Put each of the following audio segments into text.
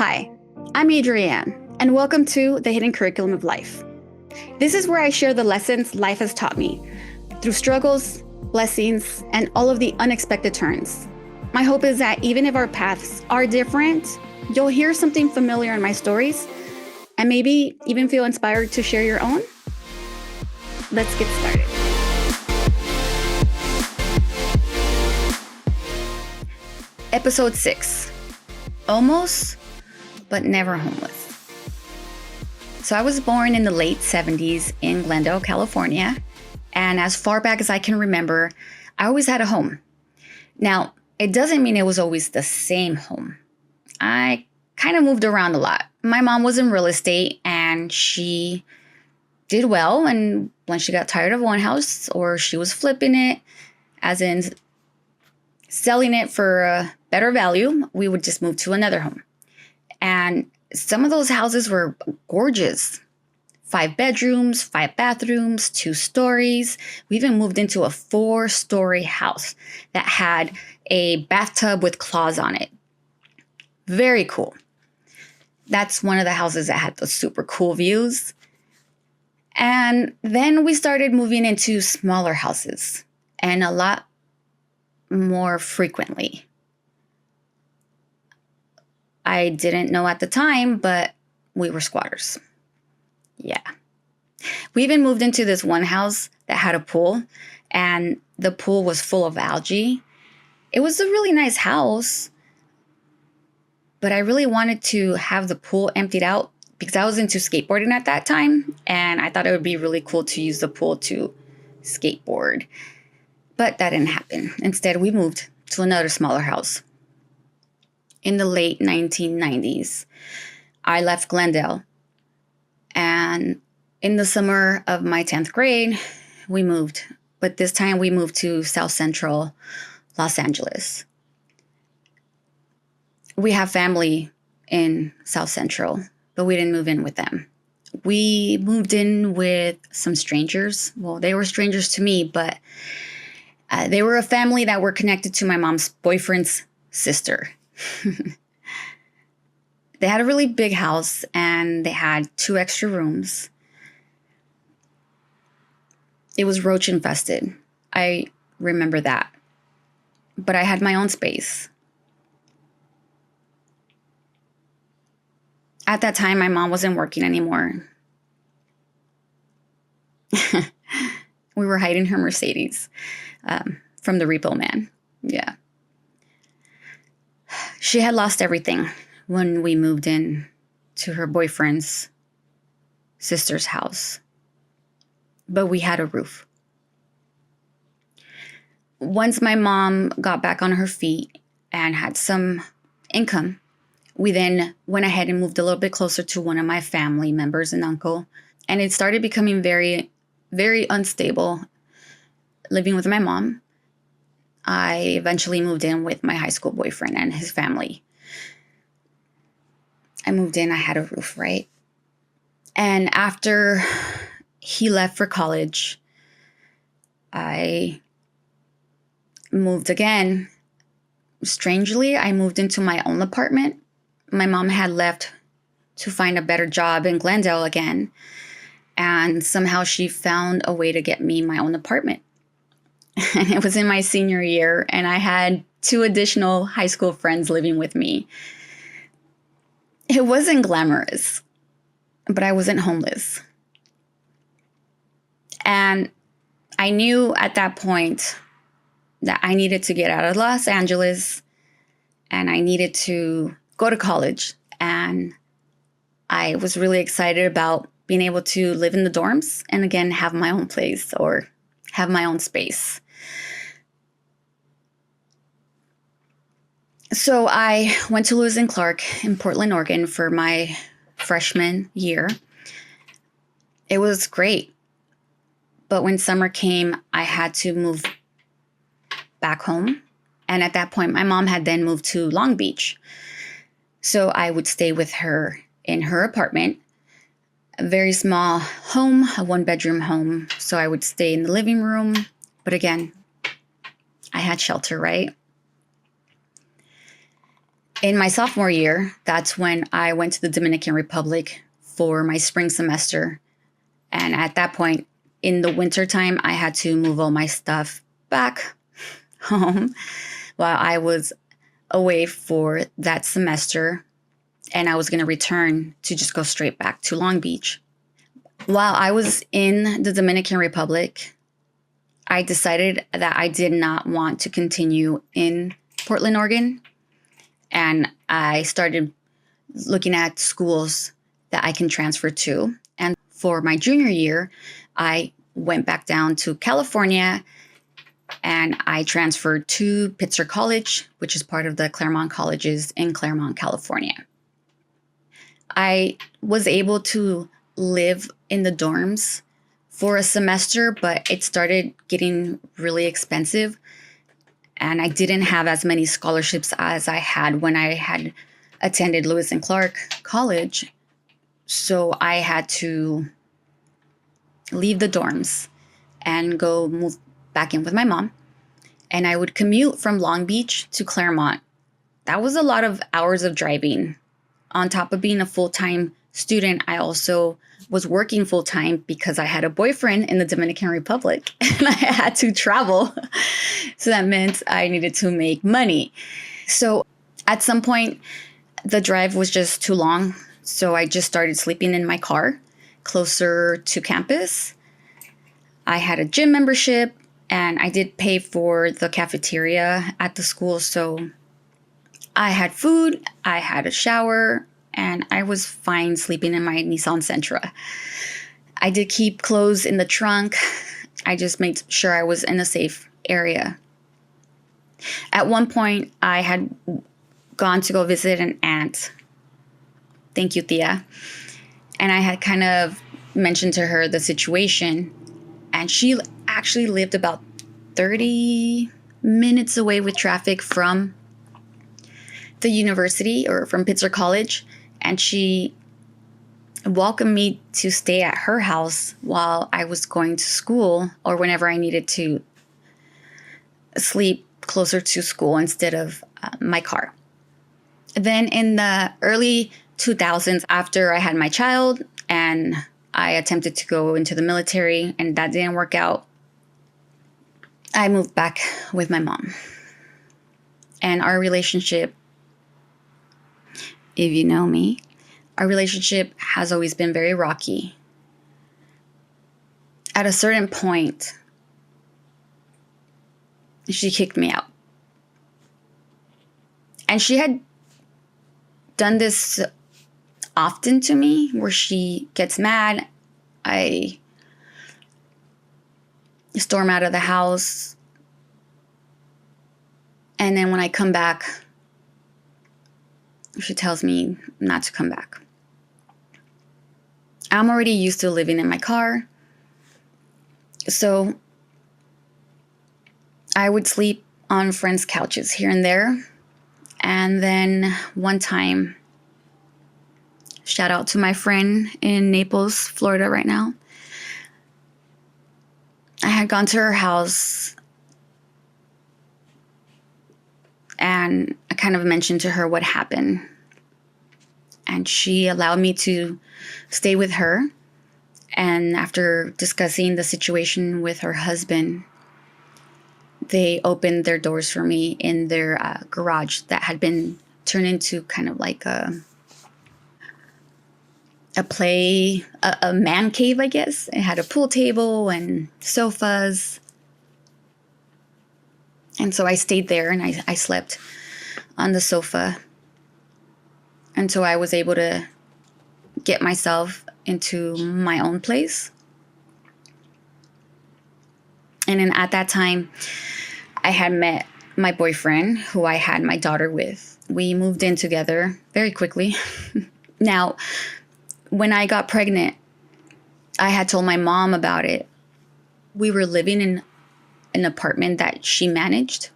Hi, I'm Adrianne, and welcome to the Hidden Curriculum of Life. This is where I share the lessons life has taught me through struggles, blessings, and all of the unexpected turns. My hope is that even if our paths are different, you'll hear something familiar in my stories and maybe even feel inspired to share your own. Let's get started. Episode 6, Almost, but Never Homeless. So I was born in the late 70s in Glendale, California. And as far back as I can remember, I always had a home. Now, it doesn't mean it was always the same home. I kind of moved around a lot. My mom was in real estate and she did well. And when she got tired of one house or she was flipping it, as in selling it for a better value, we would just move to another home. And some of those houses were gorgeous. 5 bedrooms, 5 bathrooms, 2 stories. We even moved into a 4-story house that had a bathtub with claws on it. Very cool. That's one of the houses that had the super cool views. And then we started moving into smaller houses and a lot more frequently. I didn't know at the time, but we were squatters. Yeah. We even moved into this one house that had a pool, and the pool was full of algae. It was a really nice house, but I really wanted to have the pool emptied out because I was into skateboarding at that time, and I thought it would be really cool to use the pool to skateboard. But that didn't happen. Instead, we moved to another smaller house. In the late 1990s, I left Glendale. And in the summer of my 10th grade, we moved. But this time we moved to South Central Los Angeles. We have family in South Central, but we didn't move in with them. We moved in with some strangers. Well, they were strangers to me, but they were a family that were connected to my mom's boyfriend's sister. They had a really big house and they had 2 extra rooms. It was roach infested. I remember that. But I had my own space. At that time, my mom wasn't working anymore. We were hiding her Mercedes from the repo man. Yeah. She had lost everything when we moved in to her boyfriend's sister's house. But we had a roof. Once my mom got back on her feet and had some income, we then went ahead and moved a little bit closer to one of my family members, an uncle. And it started becoming very, very unstable living with my mom. I eventually moved in with my high school boyfriend and his family. I moved in, I had a roof, right? And after he left for college, I moved again. Strangely, I moved into my own apartment. My mom had left to find a better job in Glendale again. And somehow she found a way to get me my own apartment. And it was in my senior year, and I had 2 additional high school friends living with me. It wasn't glamorous, but I wasn't homeless. And I knew at that point that I needed to get out of Los Angeles, and I needed to go to college. And I was really excited about being able to live in the dorms and again, have my own place or have my own space. So I went to Lewis and Clark in Portland, Oregon for my freshman year. It was great. But when summer came, I had to move back home. And at that point, my mom had then moved to Long Beach. So I would stay with her in her apartment, a very small home, a 1-bedroom home. So I would stay in the living room. But again, I had shelter, right? In my sophomore year, that's when I went to the Dominican Republic for my spring semester. And at that point, in the wintertime, I had to move all my stuff back home while I was away for that semester. And I was going to return to just go straight back to Long Beach. While I was in the Dominican Republic, I decided that I did not want to continue in Portland, Oregon. And I started looking at schools that I can transfer to. And for my junior year, I went back down to California and I transferred to Pitzer College, which is part of the Claremont colleges in Claremont, California. I was able to live in the dorms for a semester, but it started getting really expensive. And I didn't have as many scholarships as I had when I had attended Lewis and Clark College. So I had to leave the dorms and go move back in with my mom. And I would commute from Long Beach to Claremont. That was a lot of hours of driving. On top of being a full-time student, I also was working full-time because I had a boyfriend in the Dominican Republic and I had to travel. So that meant I needed to make money. So at some point, the drive was just too long. So I just started sleeping in my car closer to campus. I had a gym membership and I did pay for the cafeteria at the school. So I had food, I had a shower, and I was fine sleeping in my Nissan Sentra. I did keep clothes in the trunk. I just made sure I was in a safe area. At one point, I had gone to go visit an aunt. Thank you, Thea. And I had kind of mentioned to her the situation. And she actually lived about 30 minutes away with traffic from the university or from Pitzer College. And she welcomed me to stay at her house while I was going to school or whenever I needed to sleep closer to school instead of my car. Then in the early 2000s, after I had my child and I attempted to go into the military and that didn't work out, I moved back with my mom. And our relationship, if you know me, our relationship has always been very rocky. At a certain point, she kicked me out. And she had done this often to me where she gets mad. I storm out of the house. And then when I come back, she tells me not to come back. I'm already used to living in my car. So I would sleep on friends' couches here and there. And then one time, shout out to my friend in Naples, Florida right now. I had gone to her house and I kind of mentioned to her what happened. And she allowed me to stay with her. And after discussing the situation with her husband, they opened their doors for me in their garage that had been turned into kind of like a man cave, I guess. It had a pool table and sofas. And so I stayed there and I slept on the sofa until I was able to get myself into my own place. And then at that time, I had met my boyfriend, who I had my daughter with. We moved in together very quickly. Now, when I got pregnant, I had told my mom about it. We were living in an apartment that she managed,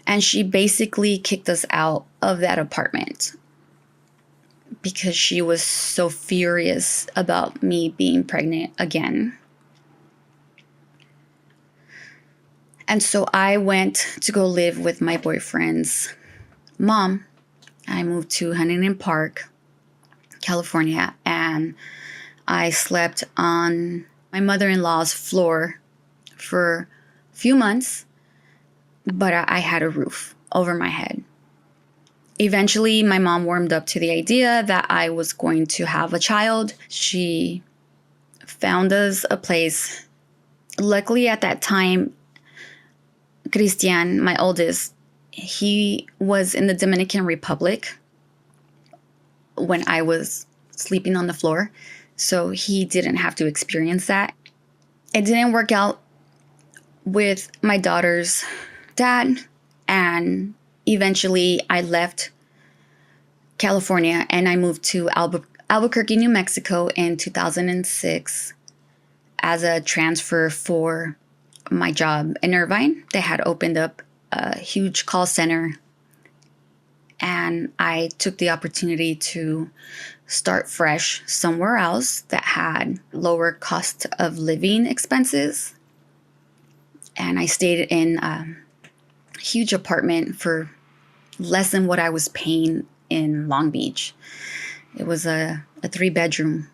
and she basically kicked us out of that apartment because she was so furious about me being pregnant again. And so I went to go live with my boyfriend's mom I moved to Huntington Park, California, and I slept on my mother-in-law's floor for a few months, but I had a roof over my head. Eventually, my mom warmed up to the idea that I was going to have a child. She found us a place. Luckily, at that time, Christian, my oldest, he was in the Dominican Republic when I was sleeping on the floor, so he didn't have to experience that. It didn't work out with my daughter's dad, and eventually I left California and I moved to Albuquerque, New Mexico in 2006 as a transfer for my job in Irvine. They had opened up a huge call center, and I took the opportunity to start fresh somewhere else that had lower cost of living expenses. And I stayed in a huge apartment for less than what I was paying in Long Beach. It was a 3-bedroom,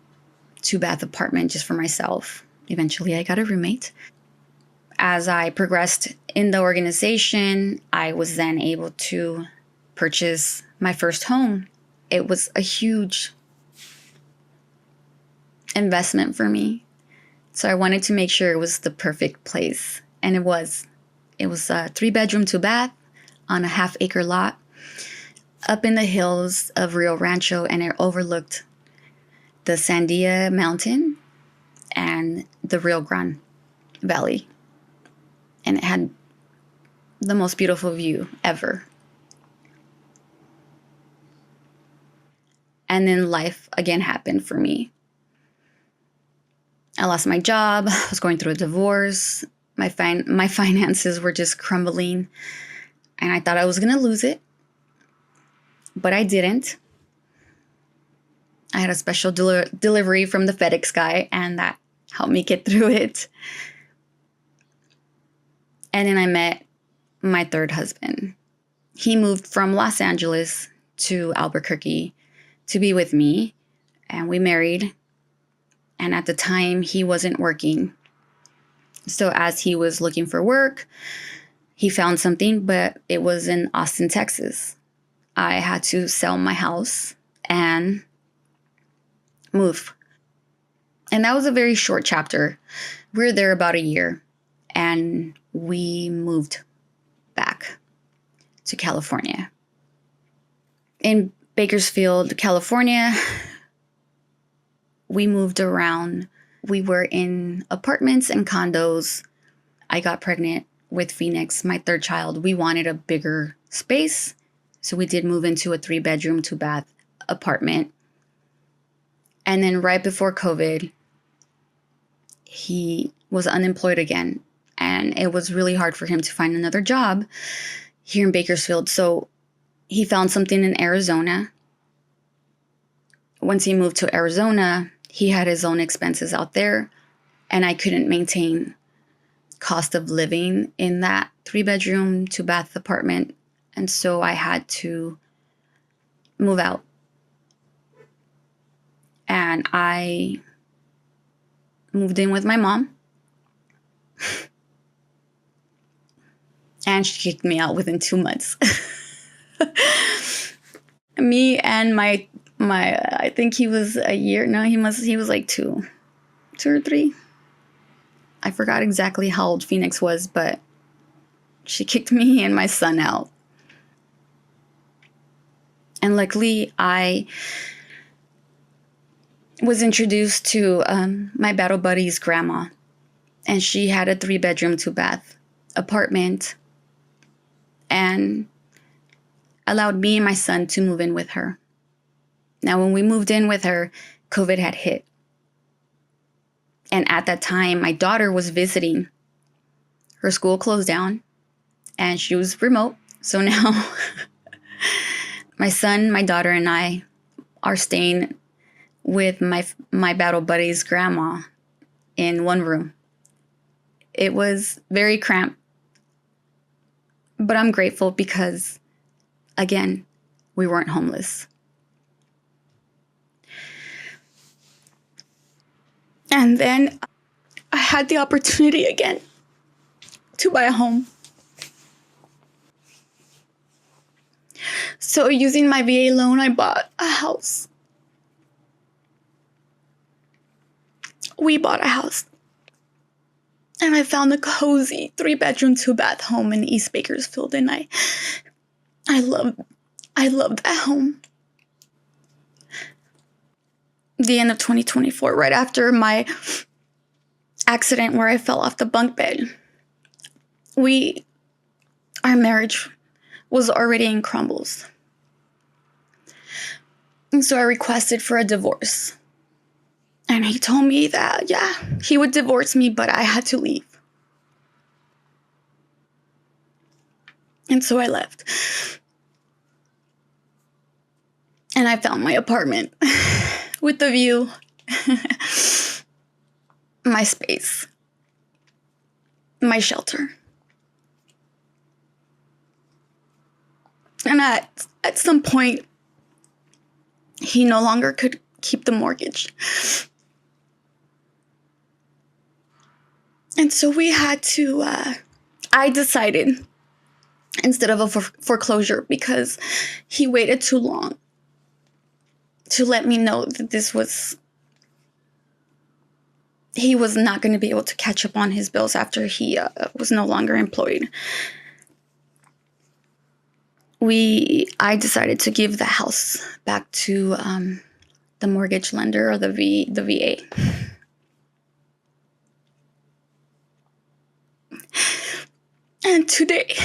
2-bath apartment just for myself. Eventually, I got a roommate. As I progressed in the organization, I was then able to purchase my first home. It was a huge investment for me. So I wanted to make sure it was the perfect place. And it was. It was a 3-bedroom, 2-bath on a half-acre lot up in the hills of Rio Rancho, and it overlooked the Sandia Mountain and the Rio Grande Valley. And it had the most beautiful view ever. And then life again happened for me. I lost my job. I was going through a divorce. My finances were just crumbling. And I thought I was going to lose it. But I didn't. I had a special delivery from the FedEx guy, and that helped me get through it. And then I met my third husband. He moved from Los Angeles to Albuquerque to be with me, and we married. And at the time, he wasn't working. So as he was looking for work, he found something, but it was in Austin, Texas. I had to sell my house and move. And that was a very short chapter. We were there about a year, and we moved back to California. In Bakersfield, California, we moved around. We were in apartments and condos. I got pregnant with Phoenix, my third child. We wanted a bigger space, so we did move into a 3-bedroom, 2-bath apartment. And then right before COVID, he was unemployed again. And it was really hard for him to find another job here in Bakersfield. So he found something in Arizona. Once he moved to Arizona, he had his own expenses out there. And I couldn't maintain cost of living in that 3-bedroom, 2-bath apartment. And so I had to move out. And I moved in with my mom. And she kicked me out within 2 months. Me and my I think he was a year. No, he was like 2 or 3. I forgot exactly how old Phoenix was, but she kicked me and my son out. And luckily, I was introduced to my battle buddy's grandma. And she had a 3-bedroom, 2-bath apartment and allowed me and my son to move in with her. Now, when we moved in with her, COVID had hit. And at that time, my daughter was visiting. Her school closed down and she was remote. So now my son, my daughter, and I are staying with my battle buddy's grandma in one room. It was very cramped, but I'm grateful because, again, we weren't homeless. And then I had the opportunity again to buy a home. So using my VA loan, I bought a house. We bought a house. And I found a cozy 3-bedroom, 2-bath home in East Bakersfield. And I love that home. The end of 2024, right after my accident where I fell off the bunk bed, our marriage was already in crumbles. And so I requested for a divorce. And he told me that, yeah, he would divorce me, but I had to leave. And so I left. And I found my apartment with the view, my space, my shelter. And at some point, he no longer could keep the mortgage. And so we had to, I decided, instead of a foreclosure, because he waited too long to let me know that he was not going to be able to catch up on his bills after he was no longer employed. I decided to give the house back to the mortgage lender, or the VA. And today,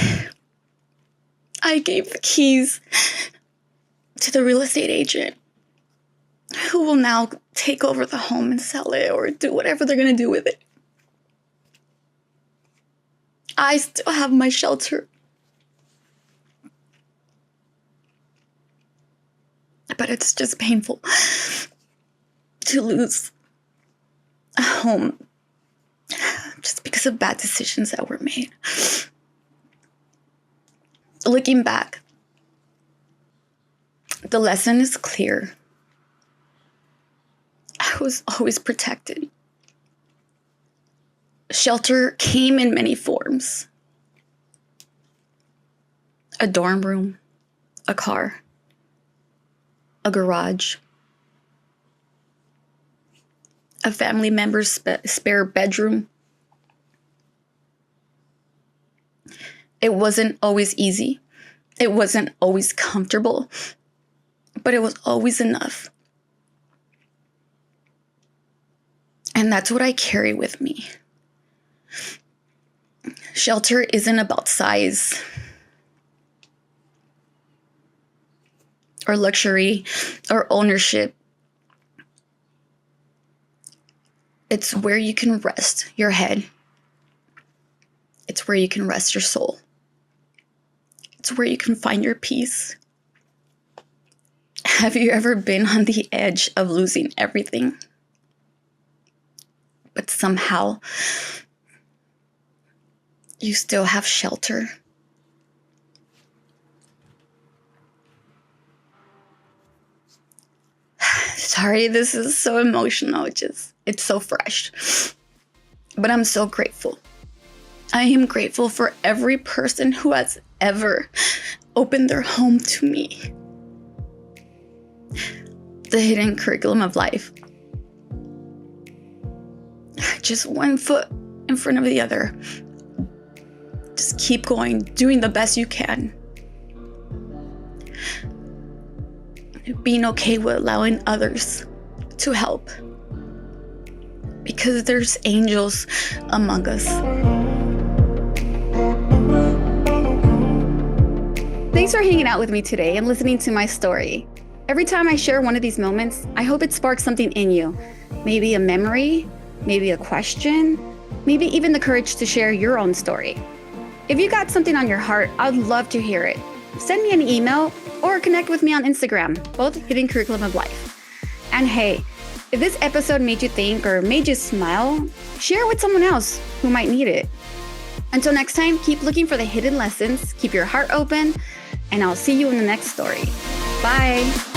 I gave the keys to the real estate agent, who will now take over the home and sell it or do whatever they're going to do with it. I still have my shelter. But it's just painful to lose a home just because of bad decisions that were made. Looking back, the lesson is clear. I was always protected. Shelter came in many forms. A dorm room, a car, a garage, a family member's spare bedroom. It wasn't always easy. It wasn't always comfortable, but it was always enough. And that's what I carry with me. Shelter isn't about size or luxury or ownership. It's where you can rest your head. It's where you can rest your soul. It's where you can find your peace. Have you ever been on the edge of losing everything, but somehow you still have shelter? Sorry, this is so emotional. It's so fresh. But I'm so grateful. I am grateful for every person who has ever opened their home to me. The hidden curriculum of life. Just one foot in front of the other. Just keep going, doing the best you can. Being okay with allowing others to help. Because there's angels among us. Thanks for hanging out with me today and listening to my story. Every time I share one of these moments, I hope it sparks something in you. Maybe a memory, maybe a question, maybe even the courage to share your own story. If you got something on your heart, I'd love to hear it. Send me an email or connect with me on Instagram, both Hidden Curriculum of Life. And hey, if this episode made you think or made you smile, share it with someone else who might need it. Until next time, keep looking for the hidden lessons, keep your heart open, and I'll see you in the next story. Bye!